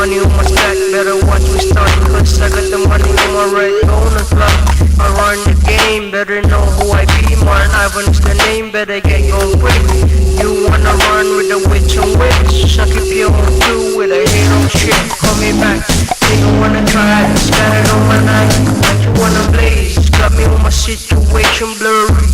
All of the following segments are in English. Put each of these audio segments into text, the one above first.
money on my stack, better watch me start. Cause I got the money on my right on the clock. I run the game, better know who I be. Martin Ivan's the name, better get going quick. You wanna run with the witch on witch, I keep you on two with a hate on shit. Call me back, nigga wanna try, scattered on my night. Like you wanna blaze, got me on my situation blurry.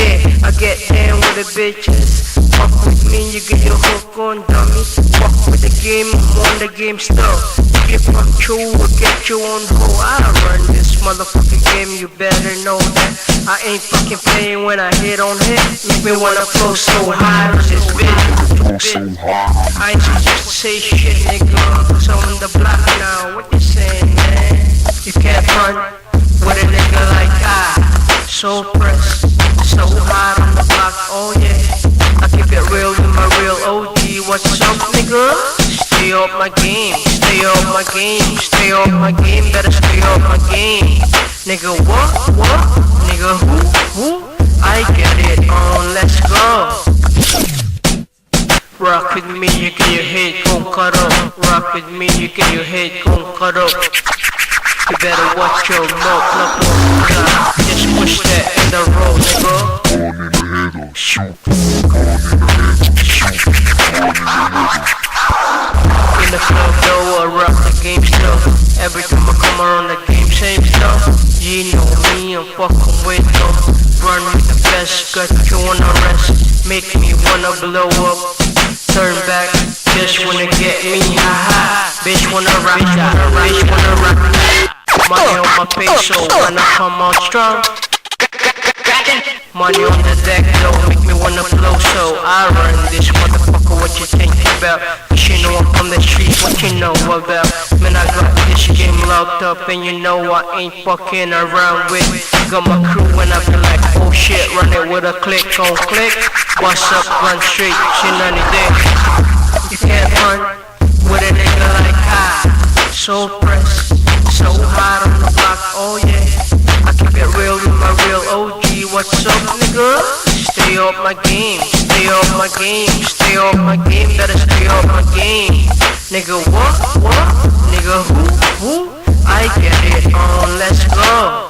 Yeah, I get down with the bitches. Fuck with me, you get your hook on, dummy. Fuck with the game, I'm on the game still. If I'm true, we'll get you on hold. I run this motherfucking game, you better know that. I ain't fucking playing when I hit on hit. Make me wanna flow so high, this bitch. I ain't supposed to say shit, nigga. Cause I'm on the block now, what you saying, man? You can't run with a nigga like I. So pressed, so hot on the block, oh yeah. I keep it real with my real OG. What's up, nigga? Stay up my game, stay up my game, stay up my game, better stay up my game. Nigga, what? Nigga, who? I get it on, let's go. Rock with me, you get your head gon' cut up. Rock with me, you get your head gon' cut up. You better watch your mouth, look. Just push that in the road, nigga. Shoot. In the club, though, I rock the game still. Every time I come around the game, same stuff. You know me, I'm fucking with them. Run with the best, got you on arrest. Make me wanna blow up. Turn back, just wanna get me, haha. Bitch wanna rock, bitch wanna rock. Money on my face, so when I come out strong. Money on the deck, though, make me wanna flow, so I run this motherfucker. What you think about? You know I'm from the streets, what you know about? Man, I got this game locked up, and you know I ain't fucking around with. Got my crew and I feel like, oh shit, run it with a click on click. What's up, run straight, shit none of that. You can't run with a nigga like I. So pressed, so hot on the block, oh yeah. I keep it real with my real OG. What's up, nigga? Stay up my game, stay up my game, stay up my game, better stay up my game. Nigga, what? Nigga, who? I get it on, let's go.